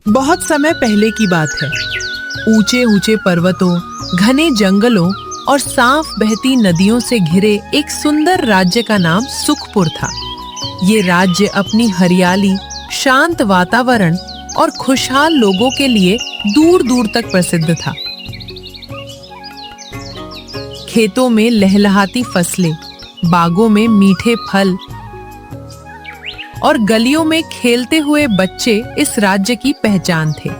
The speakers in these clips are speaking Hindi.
बहुत समय पहले की बात है। ऊंचे ऊंचे पर्वतों, घने जंगलों और साफ बहती नदियों से घिरे एक सुंदर राज्य का नाम सुखपुर था। ये राज्य अपनी हरियाली, शांत वातावरण और खुशहाल लोगों के लिए दूर दूर तक प्रसिद्ध था। खेतों में लहलहाती फसलें, बागों में मीठे फल और गलियों में खेलते हुए बच्चे इस राज्य की पहचान थे।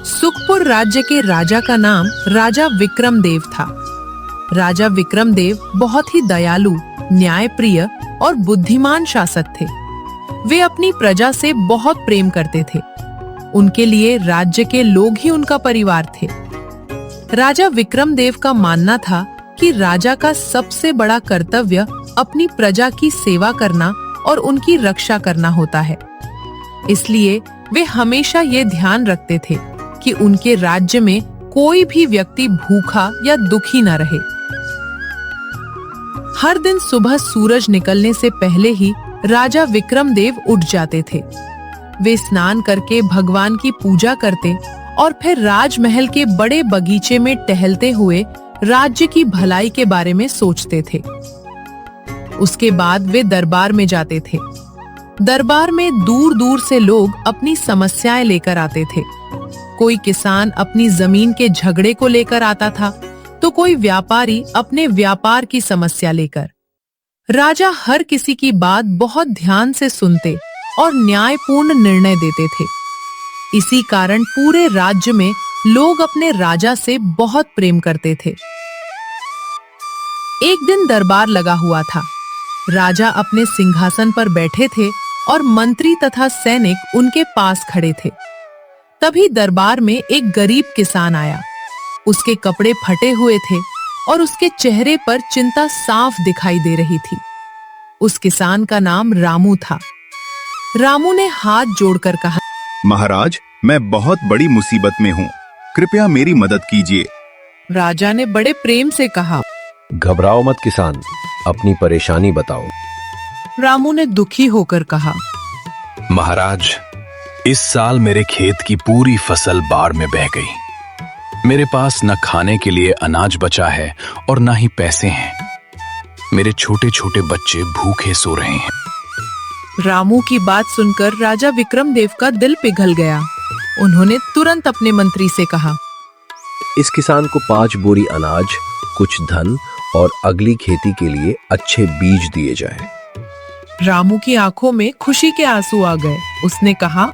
सुखपुर राज्य के राजा का नाम राजा विक्रमदेव था। राजा विक्रमदेव बहुत ही दयालु, न्यायप्रिय और बुद्धिमान शासक थे। वे अपनी प्रजा से बहुत प्रेम करते थे। उनके लिए राज्य के लोग ही उनका परिवार थे। राजा विक्रमदेव का मानना था कि राजा का सबसे बड़ा कर्तव्य अपनी प्रजा की सेवा करना और उनकी रक्षा करना होता है। इसलिए वे हमेशा ये ध्यान रखते थे कि उनके राज्य में कोई भी व्यक्ति भूखा या दुखी न रहे। हर दिन सुबह सूरज निकलने से पहले ही राजा विक्रमदेव उठ जाते थे। वे स्नान करके भगवान की पूजा करते और फिर राजमहल के बड़े बगीचे में टहलते हुए राज्य की भलाई के बारे में सोचते थे। उसके बाद वे दरबार में जाते थे। दरबार में दूर दूर से लोग अपनी समस्याएं लेकर आते थे। कोई किसान अपनी जमीन के झगड़े को लेकर आता था, तो कोई व्यापारी अपने व्यापार की समस्या लेकर। राजा हर किसी की बात बहुत ध्यान से सुनते और न्यायपूर्ण निर्णय देते थे। इसी कारण पूरे राज्य में लोग अपने राजा से बहुत प्रेम करते थे। एक दिन दरबार लगा हुआ था। राजा अपने सिंहासन पर बैठे थे और मंत्री तथा सैनिक उनके पास खड़े थे। तभी दरबार में एक गरीब किसान आया। उसके कपड़े फटे हुए थे और उसके चेहरे पर चिंता साफ दिखाई दे रही थी। उस किसान का नाम रामू था। रामू ने हाथ जोड़कर कहा, महाराज, मैं बहुत बड़ी मुसीबत में हूँ, कृपया मेरी मदद कीजिए। राजा ने बड़े प्रेम से कहा, घबराओ मत किसान, अपनी परेशानी बताओ। रामू ने दुखी होकर कहा, महाराज, इस साल मेरे खेत की पूरी फसल बाढ़ में बह गई। मेरे पास न खाने के लिए अनाज बचा है और न ही पैसे हैं। मेरे छोटे छोटे बच्चे भूखे सो रहे हैं। रामू की बात सुनकर राजा विक्रमदेव का दिल पिघल गया। उन्होंने तुरंत अपने मंत्री से कहा, इस किसान को 5 बोरी अनाज, कुछ धन और अगली खेती के लिए अच्छे बीज दिए जाएं। रामू की आंखों में खुशी के आंसू आ गए। उसने कहा,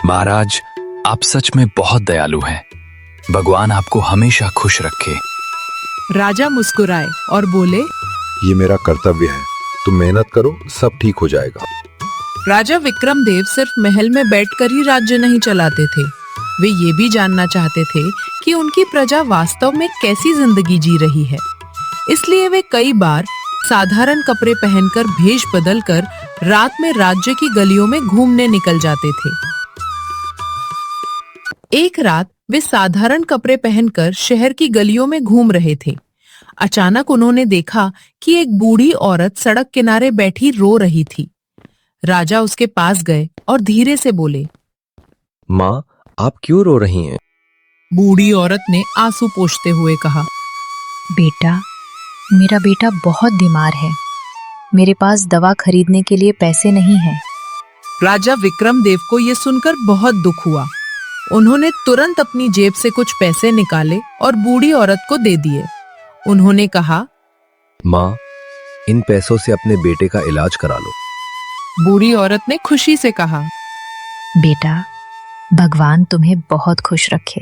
महाराज, आप सच में बहुत दयालु हैं। भगवान आपको हमेशा खुश रखे। राजा मुस्कुराए और बोले, ये मेरा कर्तव्य है, तुम मेहनत करो, सब ठीक हो जाएगा। राजा विक्रमदेव सिर्फ महल में बैठकर ही राज्य नहीं चलाते थे। वे ये भी जानना चाहते थे कि उनकी प्रजा वास्तव में कैसी जिंदगी जी रही है। इसलिए वे कई बार साधारण कपड़े पहनकर भेष बदलकर रात में राज्य की गलियों में घूमने निकल जाते थे। एक रात वे साधारण कपड़े पहनकर शहर की गलियों में घूम रहे थे। अचानक उन्होंने देखा कि एक बूढ़ी औरत सड़क किनारे बैठी रो रही थी। राजा उसके पास गए और धीरे से बोले, माँ, आप क्यों रो रही हैं? बूढ़ी औरत ने आंसू पोंछते हुए कहा, बेटा, मेरा बेटा बहुत बीमार है। मेरे पास दवा खरीदने के लिए पैसे नहीं हैं। राजा विक्रमदेव को यह सुनकर बहुत दुख हुआ। उन्होंने तुरंत अपनी जेब से कुछ पैसे निकाले और बूढ़ी औरत को दे दिए। उन्होंने कहा, माँ, इन पैसों से अपने बेटे का इलाज करा लो। बूढ़ी औरत ने खुशी से कहा, बेटा, भगवान तुम्हें बहुत खुश रखे।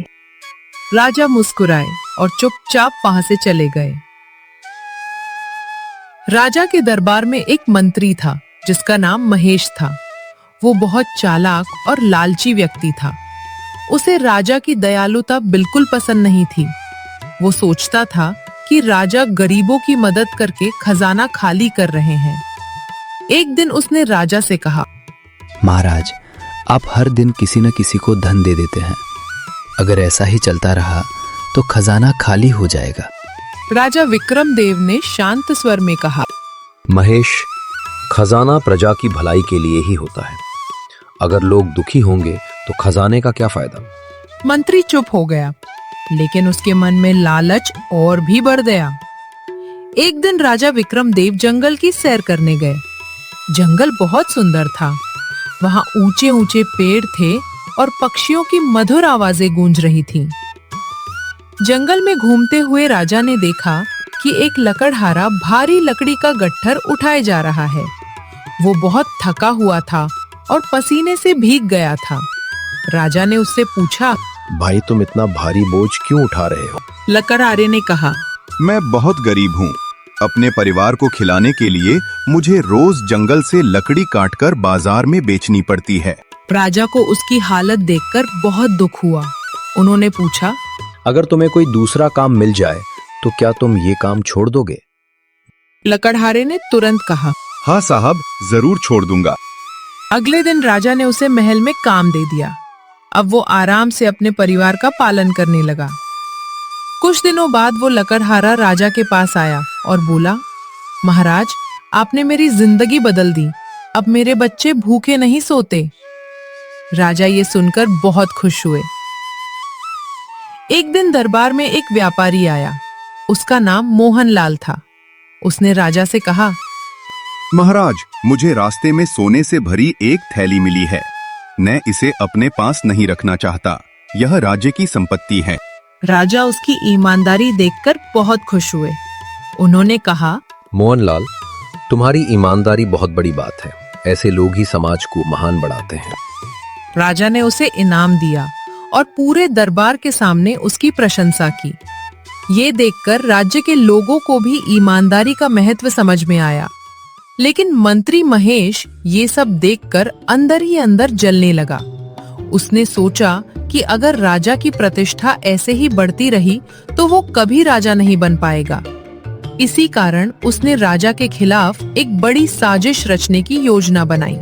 राजा मुस्कुराए और चुपचाप वहां से चले गए। राजा के दरबार में एक मंत्री था जिसका नाम महेश था। वो बहुत चालाक और लालची व्यक्ति था। उसे राजा की दयालुता बिल्कुल पसंद नहीं थी। वो सोचता था कि राजा गरीबों की मदद करके खजाना खाली कर रहे हैं। एक दिन उसने राजा से कहा, महाराज, आप हर दिन किसी न किसी को धन दे देते हैं। अगर ऐसा ही चलता रहा तो खजाना खाली हो जाएगा। राजा विक्रमदेव ने शांत स्वर में कहा, महेश, खजाना प्रजा की भलाई के लिए ही होता है। अगर लोग दुखी होंगे तो खजाने का क्या फायदा? मंत्री चुप हो गया, लेकिन उसके मन में लालच और भी बढ़ गया। एक दिन राजा विक्रमदेव जंगल की सैर करने गए। जंगल बहुत सुंदर था। वहां ऊंचे ऊंचे पेड़ थे और पक्षियों की मधुर आवाजें गूंज रही थीं। जंगल में घूमते हुए राजा ने देखा कि एक लकड़हारा भारी लकड़ी का गट्ठर उठाए जा रहा है। वो बहुत थका हुआ था और पसीने से भीग गया था। राजा ने उससे पूछा, भाई तुम इतना भारी बोझ क्यों उठा रहे हो? लकड़हारे ने कहा, मैं बहुत गरीब हूँ। अपने परिवार को खिलाने के लिए मुझे रोज जंगल से लकड़ी काटकर बाजार में बेचनी पड़ती है। राजा को उसकी हालत देखकर बहुत दुख हुआ। उन्होंने पूछा, अगर तुम्हें कोई दूसरा काम मिल जाए तो क्या तुम ये काम छोड़ दोगे? लकड़हारे ने तुरंत कहा, हाँ साहब, जरूर छोड़ दूंगा। अगले दिन राजा ने उसे महल में काम दे दिया। अब वो आराम से अपने परिवार का पालन करने लगा। कुछ दिनों बाद वो लकड़हारा राजा के पास आया और बोला, महाराज, आपने मेरी जिंदगी बदल दी। अब मेरे बच्चे भूखे नहीं सोते। राजा ये सुनकर बहुत खुश हुए। एक दिन दरबार में एक व्यापारी आया। उसका नाम मोहनलाल था। उसने राजा से कहा, महाराज, मुझे रास्ते में सोने से भरी एक थैली मिली है। मैं इसे अपने पास नहीं रखना चाहता। यह राज्य की संपत्ति है। राजा उसकी ईमानदारी देखकर बहुत खुश हुए। उन्होंने कहा, मोहनलाल, तुम्हारी ईमानदारी बहुत बड़ी बात है। ऐसे लोग ही समाज को महान बनाते हैं। राजा ने उसे इनाम दिया और पूरे दरबार के सामने उसकी प्रशंसा की। ये देखकर राज्य के लोगों को भी ईमानदारी का महत्व समझ में आया। लेकिन मंत्री महेश ये सब देखकर अंदर ही अंदर जलने लगा। उसने सोचा कि अगर राजा की प्रतिष्ठा ऐसे ही बढ़ती रही तो वो कभी राजा नहीं बन पाएगा। इसी कारण उसने राजा के खिलाफ एक बड़ी साजिश रचने की योजना बनाई।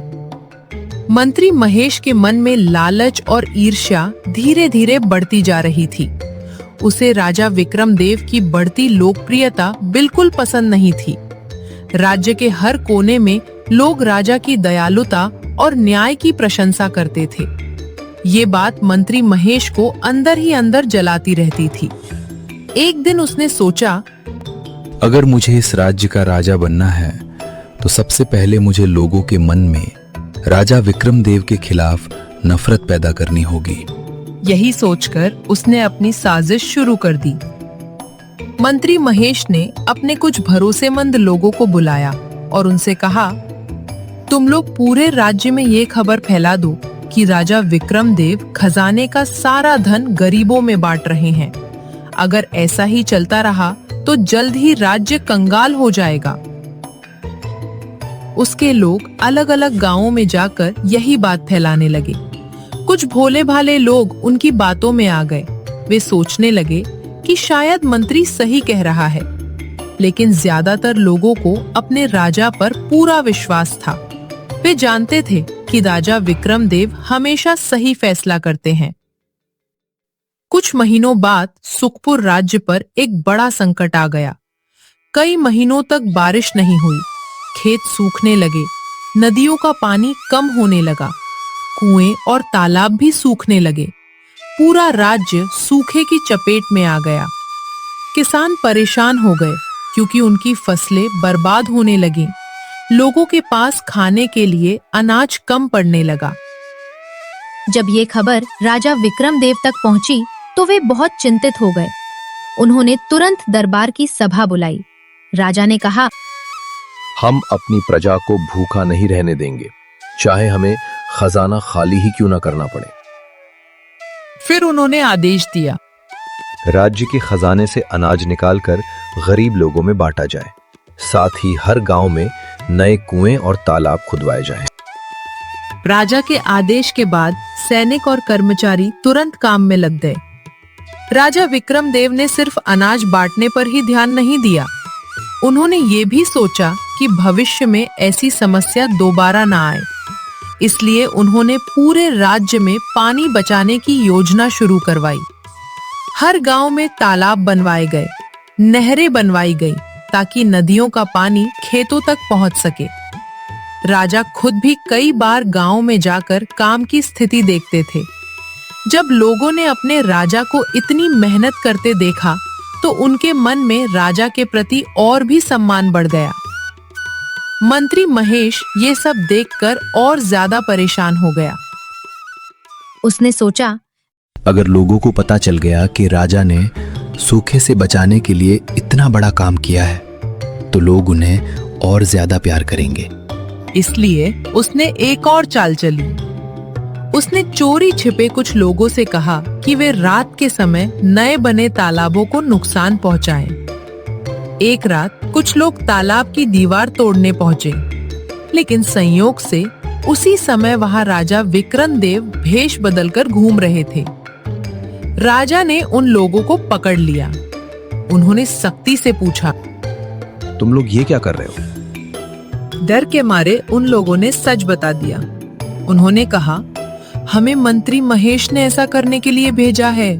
मंत्री महेश के मन में लालच और ईर्ष्या धीरे धीरे बढ़ती जा रही थी। उसे राजा विक्रमदेव की बढ़ती लोकप्रियता बिल्कुल पसंद नहीं थी। राज्य के हर कोने में लोग राजा की दयालुता और न्याय की प्रशंसा करते थे। ये बात मंत्री महेश को अंदर ही अंदर जलाती रहती थी। एक दिन उसने सोचा, अगर मुझे इस राज्य का राजा बनना है तो सबसे पहले मुझे लोगों के मन में राजा विक्रमदेव के खिलाफ नफरत पैदा करनी होगी। यही सोचकर उसने अपनी साजिश शुरू कर दी। मंत्री महेश ने अपने कुछ भरोसेमंद लोगों को बुलाया और उनसे कहा, तुम लोग पूरे राज्य में ये खबर फैला दो कि राजा विक्रमदेव खजाने का सारा धन गरीबों में बांट रहे हैं। अगर ऐसा ही चलता रहा तो जल्द ही राज्य कंगाल हो जाएगा। उसके लोग अलग अलग गांवों में जाकर यही बात फैलाने लगे। कुछ भोले भाले लोग उनकी बातों में आ गए। वे सोचने लगे कि शायद मंत्री सही कह रहा है, लेकिन ज्यादातर लोगों को अपने राजा पर पूरा विश्वास था। वे जानते थे कि राजा विक्रमदेव हमेशा सही फैसला करते हैं। कुछ महीनों बाद सुखपुर राज्य पर एक बड़ा संकट आ गया। कई महीनों तक बारिश नहीं हुई। खेत सूखने लगे, नदियों का पानी कम होने लगा, कुएं और तालाब भी सूखने लगे। पूरा राज्य सूखे की चपेट में आ गया। किसान परेशान हो गए क्योंकि उनकी फसलें बर्बाद होने लगीं। लोगों के पास खाने के लिए अनाज कम पड़ने लगा। जब ये खबर राजा विक्रमदेव तक पहुंची तो वे बहुत चिंतित हो गए। उन्होंने तुरंत दरबार की सभा बुलाई। राजा ने कहा, हम अपनी प्रजा को भूखा नहीं रहने देंगे, चाहे हमें खजाना खाली ही क्यों ना करना पड़े। फिर उन्होंने आदेश दिया, राज्य के खजाने से अनाज निकालकर गरीब लोगों में बांटा जाए। साथ ही हर गांव में नए कुएं और तालाब खुदवाए जाएं। राजा के आदेश के बाद सैनिक और कर्मचारी तुरंत काम में लग गए। राजा विक्रमदेव ने सिर्फ अनाज बांटने पर ही ध्यान नहीं दिया। उन्होंने ये भी सोचा कि भविष्य में ऐसी समस्या दोबारा ना आए। इसलिए उन्होंने पूरे राज्य में पानी बचाने की योजना शुरू करवाई। हर गांव में तालाब बनवाए गए, नहरें बनवाई गई ताकि नदियों का पानी खेतों तक पहुंच सके। राजा खुद भी कई बार गांव में जाकर काम की स्थिति देखते थे। जब लोगों ने अपने राजा को इतनी मेहनत करते देखा तो उनके मन में राजा के प्रति और भी सम्मान बढ़ गया। मंत्री महेश ये सब देखकर और ज्यादा परेशान हो गया। उसने सोचा, अगर लोगों को पता चल गया कि राजा ने सूखे से बचाने के लिए इतना बड़ा काम किया है तो लोग उन्हें और ज्यादा प्यार करेंगे। इसलिए उसने एक और चाल चली। उसने चोरी छिपे कुछ लोगों से कहा कि वे रात के समय नए बने तालाबों को नुकसान पहुंचाएं। एक रात कुछ लोग तालाब की दीवार तोड़ने पहुंचे, लेकिन संयोग से उसी समय वहां राजा विक्रमदेव भेष बदलकर घूम रहे थे। राजा ने उन लोगों को पकड़ लिया। उन्होंने सख्ती से पूछा, तुम लोग ये क्या कर रहे हो? डर के मारे उन लोगों ने सच बता दिया। उन्होंने कहा, हमें मंत्री महेश ने ऐसा करने के लिए भेजा है।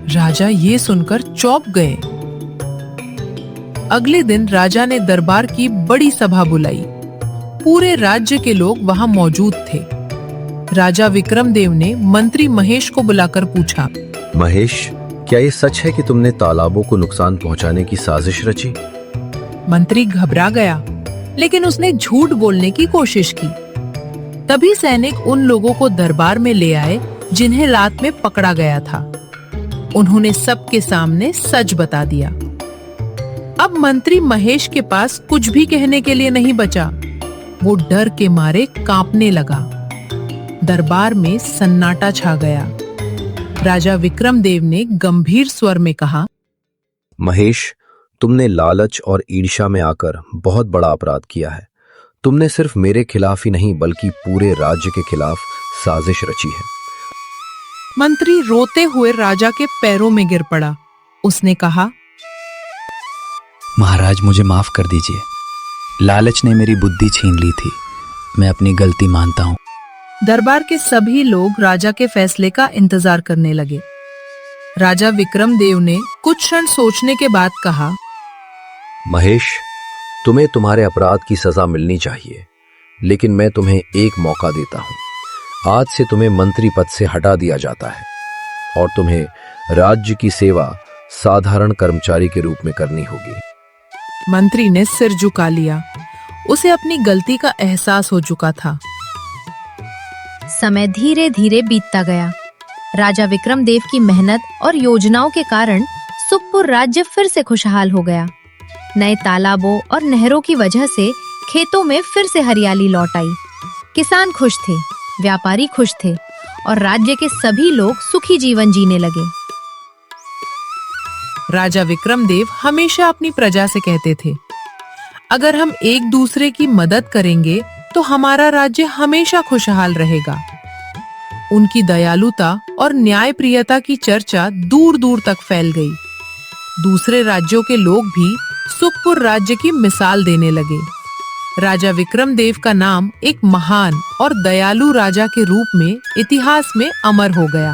राजा ये सुनकर चौंक गए। अगले दिन राजा ने दरबार की बड़ी सभा बुलाई। पूरे राज्य के लोग वहां मौजूद थे। राजा विक्रमदेव ने मंत्री महेश को बुलाकर पूछा, महेश, क्या ये सच है कि तुमने तालाबों को नुकसान पहुंचाने की साजिश रची? मंत्री घबरा गया, लेकिन उसने झूठ बोलने की कोशिश की। तभी सैनिक उन लोगों को दरबार में ले आए जिन्हें रात में पकड़ा गया था। उन्होंने सबके सामने सच बता दिया। अब मंत्री महेश के पास कुछ भी कहने के लिए नहीं बचा। वो डर के मारे कांपने लगा। दरबार में सन्नाटा छा गया। राजा विक्रमदेव ने गंभीर स्वर में कहा, महेश, तुमने लालच और ईर्ष्या में आकर बहुत बड़ा अपराध किया है। तुमने सिर्फ मेरे खिलाफ ही नहीं बल्कि पूरे राज्य के खिलाफ साजिश रची है। मंत्री रोते हुए राजा के पैरों में गिर पड़ा। उसने कहा, महाराज, मुझे माफ कर दीजिए। लालच ने मेरी बुद्धि छीन ली थी। मैं अपनी गलती मानता हूँ। दरबार के सभी लोग राजा के फैसले का इंतजार करने लगे। राजा विक्रमदेव ने कुछ क्षण सोचने के बाद कहा, महेश, तुम्हें तुम्हारे अपराध की सजा मिलनी चाहिए, लेकिन मैं तुम्हें एक मौका देता हूं। आज से तुम्हें मंत्री पद से हटा दिया जाता है और तुम्हें राज्य की सेवा साधारण कर्मचारी के रूप में करनी होगी। मंत्री ने सिर झुका लिया। उसे अपनी गलती का एहसास हो चुका था। समय धीरे धीरे बीतता गया। राजा विक्रमदेव की मेहनत और योजनाओं के कारण सुखपुर राज्य फिर से खुशहाल हो गया। नए तालाबों और नहरों की वजह से खेतों में फिर से हरियाली लौट आई। किसान खुश थे, व्यापारी खुश थे और राज्य के सभी लोग सुखी जीवन जीने लगे। राजा विक्रमदेव हमेशा अपनी प्रजा से कहते थे, अगर हम एक दूसरे की मदद करेंगे तो हमारा राज्य हमेशा खुशहाल रहेगा। उनकी दयालुता और न्यायप्रियता की चर्चा दूर दूर तक फैल गई। दूसरे राज्यों के लोग भी सुखपुर राज्य की मिसाल देने लगे। राजा विक्रमदेव का नाम एक महान और दयालु राजा के रूप में इतिहास में अमर हो गया।